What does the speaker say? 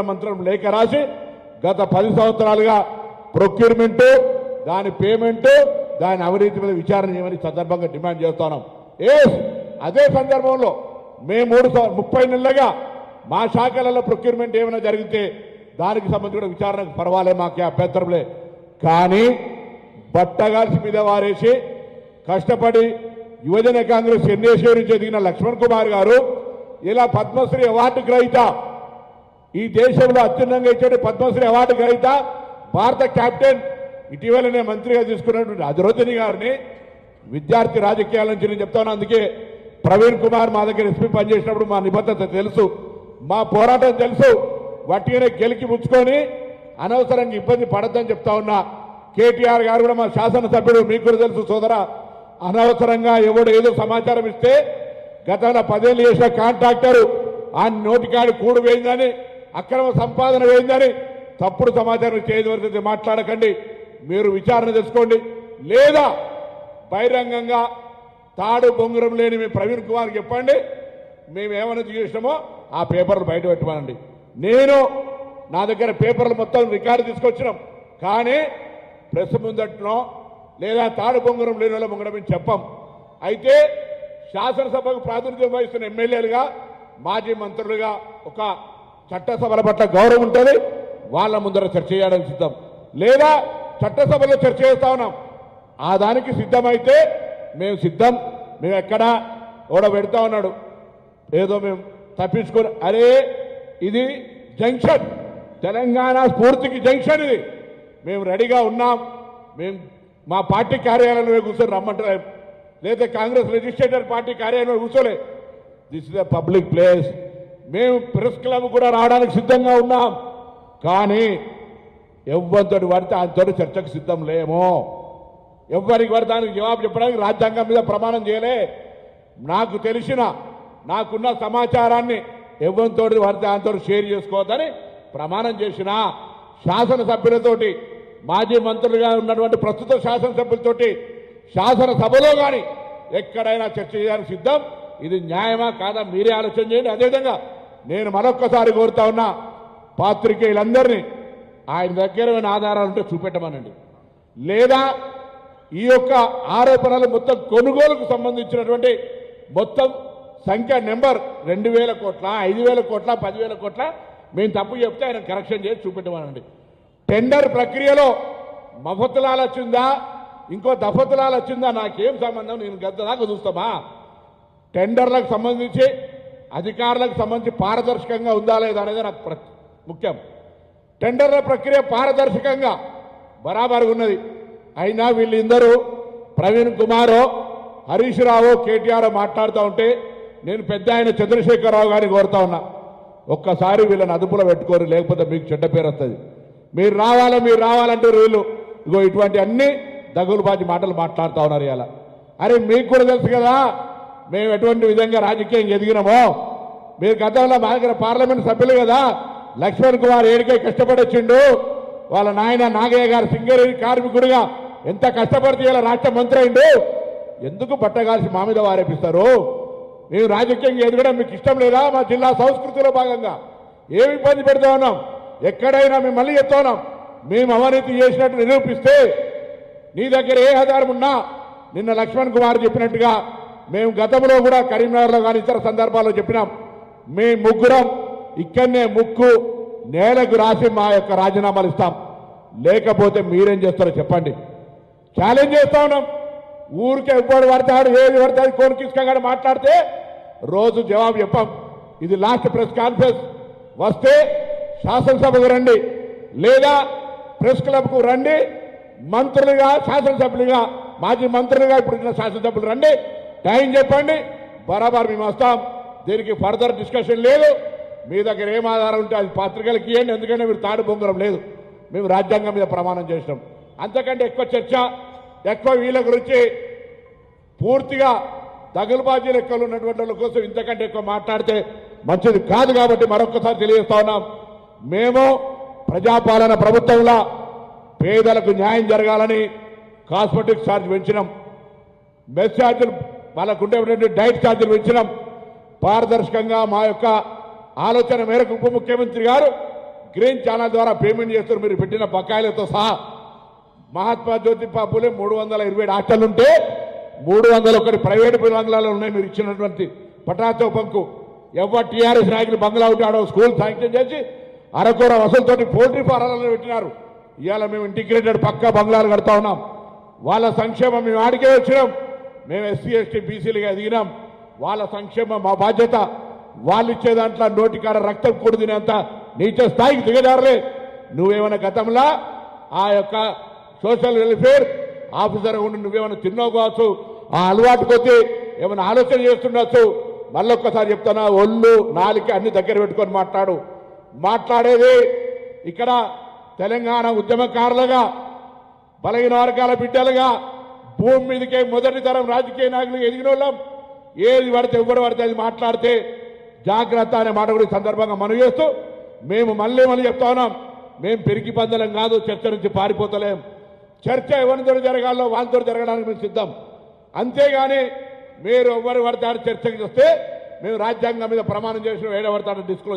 మంత్రం లేఖ రాసి గత 10 సంవత్సరాలుగా ప్రొక్యూర్మెంట్ దాని పేమెంట్ దాని అవినీతి మీద విచారణ చేయమని సందర్భంగా డిమాండ్ చేస్తున్నాం. అదే సందర్భంలో మేము 30 నెలలుగా మా శాఖలలో ప్రొక్యూర్మెంట్ ఏమైనా జరిగితే దానికి సంబంధించిన విచారణకు పర్వాలే, మాకే అభ్యంతరంలే. కానీ బట్టగాల్సి మీద వారేసి కష్టపడి యువజన కాంగ్రెస్ ఎన్ఏసీ నుంచి ఎదిగిన లక్ష్మణ్ కుమార్ గారు ఇలా పద్మశ్రీ అవార్డు గ్రహీత, ఈ దేశంలో అత్యున్నతంగా ఇచ్చే పద్మశ్రీ అవార్డు గ్రహీత, భారత కెప్టెన్, ఇటీవలనే మంత్రిగా తీసుకున్నటువంటి అజరుద్దీన్ గారిని విద్యార్థి రాజకీయాల నుంచి నేను చెప్తాను. అందుకే ప్రవీణ్ కుమార్ మా దగ్గర ఎస్పీ పనిచేసినప్పుడు మా నిబద్ధత తెలుసు, మా పోరాటం తెలుసు. వట్టిగానే గెలికి పుచ్చుకొని అనవసరంగా ఇబ్బంది పడద్దని చెప్తా ఉన్నా. కేటీఆర్ గారు కూడా మా శాసనసభ్యుడు, మీకు కూడా తెలుసు సోదర, అనవసరంగా ఎవడు ఏదో సమాచారం ఇస్తే గతంలో 10 ఏళ్ళు చేసిన కాంట్రాక్టరు ఆ నోటికాడి కూడు వేయిందని, అక్రమ సంపాదన వేయిందని తప్పుడు సమాచారం చేయవలసింది మాట్లాడకండి. మీరు విచారణ చేసుకోండి, లేదా బహిరంగంగా తాడు బొంగురం లేని మీ ప్రవీణ్ కుమార్ చెప్పండి. మేము ఏమైనా చేసినామో ఆ పేపర్లు బయట పెట్టమనండి. నా దగ్గర పేపర్లు మొత్తం రికార్డు తీసుకొచ్చినాం. కానీ ప్రెస్ ముందట్లో లేదా తాడు బొంగురం లేని వాళ్ళ ముంగడం చెప్పం. అయితే శాసనసభకు ప్రాతినిధ్యం వహిస్తున్న ఎమ్మెల్యేలుగా, మాజీ మంత్రులుగా ఒక చట్టసభల పట్ల గౌరవం ఉంటుంది. వాళ్ళ ముందర చర్చ చేయడానికి సిద్ధం, లేదా చట్టసభలో చర్చ చేస్తా ఉన్నాం. ఆ దానికి సిద్ధమైతే మేము సిద్ధం. మేము ఎక్కడా ఓడ పెడతా ఉన్నాడు ఏదో మేము తప్పించుకొని, అరే ఇది జంక్షన్, తెలంగాణ స్ఫూర్తికి జంక్షన్ ఇది. మేము రెడీగా ఉన్నాం. మేము మా పార్టీ కార్యాలయంలో కూర్చొని రమ్మంటారు, లేదా కాంగ్రెస్ లెజిస్లేటర్ పార్టీ కార్యాలయంలో కూర్చోలే. This is a public place. మేము ప్రెస్ క్లబ్ కూడా రావడానికి సిద్ధంగా ఉన్నాం. కానీ ఎవరితో పడితే ఆయనతో చర్చకు సిద్ధం లేమో. ఎవరికి పడితే దానికి జవాబు చెప్పడానికి రాజ్యాంగం మీద ప్రమాణం చేయలే. నాకు తెలిసిన, నాకున్న సమాచారాన్ని ఎవరితో పడితే ఆయనతో షేర్ చేసుకోవద్దని ప్రమాణం చేసిన శాసనసభ్యులతోటి, మాజీ మంత్రులుగా ఉన్నటువంటి ప్రస్తుత శాసనసభ్యులతోటి శాసనసభలో కానీ ఎక్కడైనా చర్చ చేయడానికి సిద్ధం. ఇది న్యాయమా కాదా మీరే ఆలోచన చేయండి. అదేవిధంగా నేను మరొక్కసారి కోరుతా ఉన్నా పాత్రికేయులందరినీ, ఆయన దగ్గర ఆధారాలు ఉంటే చూపెట్టమనండి, లేదా ఈ యొక్క ఆరోపణలు మొత్తం కొనుగోలుకు సంబంధించినటువంటి మొత్తం సంఖ్య నెంబర్ 2,000 కోట్ల, 5,000 కోట్ల, 10,000 కోట్ల మేము తప్పు చెప్తే ఆయన కరెక్షన్ చేసి చూపెట్టమనండి. టెండర్ ప్రక్రియలో మఫతులాలు వచ్చిందా, ఇంకో దఫతులాలు వచ్చిందా, నాకేం సంబంధం, నేను గద్ద దాకా చూస్తామా? టెండర్లకు సంబంధించి అధికారులకు సంబంధించి పారదర్శకంగా ఉందా లేదా అనేది నాకు ముఖ్యం. టెండర్ల ప్రక్రియ పారదర్శకంగా బరాబరుగా ఉన్నది. అయినా వీళ్ళందరూ ప్రవీణ్ కుమారో, హరీష్ రావు, కేటీఆర్ మాట్లాడుతూ ఉంటే నేను పెద్ద ఆయన చంద్రశేఖరరావు గారిని కోరుతా ఉన్నా, ఒక్కసారి వీళ్ళని అదుపులో పెట్టుకోరు, లేకపోతే మీకు చెడ్డ పేరు వస్తుంది. మీరు రావాలంటే వీళ్ళు ఇగో ఇటువంటి అన్ని దగులుబాజీ మాటలు మాట్లాడుతూ ఉన్నారు ఇలా. అరే మీకు కూడా తెలుసు కదా మేము ఎటువంటి విధంగా రాజకీయం ఎదిగినామో. మీరు గతంలో మా దగ్గర పార్లమెంట్ సభ్యులు కదా, లక్ష్మణ్ కుమార్ ఏడికే కష్టపడొచ్చిండు, వాళ్ళ నాయన నాగయ్య గారు సింగరేణి కార్మికుడిగా ఎంత కష్టపడితే ఇలా రాష్ట్ర మంత్రి అయిండు. ఎందుకు బట్టగాల్సి మా మీద వారేపిస్తారు? మేము రాజకీయంగా ఎదగడం మీకు ఇష్టం లేదా? మా జిల్లా సంస్కృతిలో భాగంగా ఏమి ఇబ్బంది పెడతా ఉన్నాం? ఎక్కడైనా మేము మళ్ళీ చెప్తా ఉన్నాం, మేము అవినీతి చేసినట్టు నిరూపిస్తే నీ దగ్గర ఏ ఆధారం ఉన్నా, నిన్న లక్ష్మణ్ కుమార్ చెప్పినట్టుగా మేము గతంలో కూడా కరీంనగర్లో కానీ ఇతర సందర్భాల్లో చెప్పినాం, మేము ముగ్గురం ఇక్కడనే ముక్కు నేలకు రాసి మా యొక్క రాజీనామాలు ఇస్తాం. లేకపోతే మీరేం చేస్తారో చెప్పండి. ఛాలెంజ్ చేస్తా ఉన్నాం. ఊరికే ఎప్పుడు పడతాడు, ఏది పడతాడు, కోనికిసుకగాడు మాట్లాడితే రోజు జవాబు చెప్పాం. ఇది లాస్ట్ ప్రెస్ కాన్ఫరెన్స్. వస్తే శాసనసభకు రండి, లేదా ప్రెస్ క్లబ్కు రండి. మంత్రులుగా, శాసనసభ్యులుగా, మాజీ మంత్రులుగా ఇప్పుడు శాసనసభ్యులు రండి, టైం చెప్పండి, బరాబర్ మేము వస్తాం. దీనికి ఫర్దర్ డిస్కషన్ లేదు. మీ దగ్గర ఏం ఆధారం ఉంటే అది పత్రికలకు ఇవ్వండి. ఎందుకంటే మీరు తాడు బొంగరం లేదు, మేము రాజ్యాంగం మీద ప్రమాణం చేసినాం. అంతకంటే ఎక్కువ చర్చ, ఎక్కువ వీళ్ళ గురించి పూర్తిగా దగులుబాజీ లెక్కలు ఉన్నటువంటి వాళ్ళ కోసం ఇంతకంటే ఎక్కువ మాట్లాడితే మంచిది కాదు. కాబట్టి మరొకసారి తెలియజేస్తా ఉన్నాం, మేము ప్రజాపాలన ప్రభుత్వంలో పేదలకు న్యాయం జరగాలని కాస్మెటిక్ ఛార్జ్ పెంచినాం, మెస్ ఛార్జీలు వాళ్ళకు ఉండేటువంటి డైట్ ఛార్జీలు పెంచినాం. పారదర్శకంగా మా యొక్క ఆలోచన మేరకు ఉప ముఖ్యమంత్రి గారు గ్రీన్ ఛానల్ ద్వారా పేమెంట్ చేస్తారు మీరు పెట్టిన బకాయిలతో సహా. మహాత్మా జ్యోతిబా పూలే 327 హాస్టల్ ఉంటే 301 ప్రైవేటు బంగ్లాలు ఉన్నాయి మీరు ఇచ్చినటువంటి పటాచౌపంకు. ఎవరు టీఆర్ఎస్ నాయకులు బంగ్లా ఉంటే ఆడో స్కూల్ శాంక్షన్ చేసి అరకొర వసతులతోటి పోల్ట్రీ ఫారాలను పెట్టినారు. ఇవాళ మేము ఇంటిగ్రేటెడ్ పక్కా బంగ్లాలు కడతా ఉన్నాం. వాళ్ళ సంక్షేమం మేము ఆడికే వచ్చినాం. మేము ఎస్సీ ఎస్టీ బీసీలుగా ఎదిగినాం. వాళ్ళ సంక్షేమం మా బాధ్యత. వాళ్ళు ఇచ్చే దాంట్లో నోటికాడ రక్తం కూడు తినేంత నీచ స్థాయికి దిగజారలే. నువ్వేమైనా గతంలో ఆ యొక్క సోషల్ వెల్ఫేర్ ఆఫీసర్ ఉండి నువ్వేమైనా తిన్నావు కావచ్చు, ఆ అలవాటు కొద్దీ ఏమైనా ఆలోచన చేస్తుండొచ్చు. మళ్ళొక్కసారి చెప్తున్నా, ఒళ్ళు నాలుక అన్ని దగ్గర పెట్టుకొని మాట్లాడేది ఇక్కడ తెలంగాణ ఉద్యమకారులుగా బలహీన వర్గాల బిడ్డలుగా భూమి మీదకే మొదటి తరం రాజకీయ నాయకులు ఎదిగిన వాళ్ళం. ఏది పడితే ఎవరు పడితే అది మాట్లాడితే జాగ్రత్త అనే మాట కూడా సందర్భంగా మనం చేస్తూ మేము మళ్ళీ చెప్తా ఉన్నాం. మేము పెరిగి పందలం కాదు, చర్చ నుంచి పారిపోతలేం. చర్చ ఎవరితో జరగాలో వాళ్ళతో జరగడానికి మేము సిద్ధం. అంతేగాని మీరు ఎవరు పడతాడు చర్చకి వస్తే మేము రాజ్యాంగం మీద ప్రమాణం చేసిన ఏడవడతాడు డిస్క్లోజ్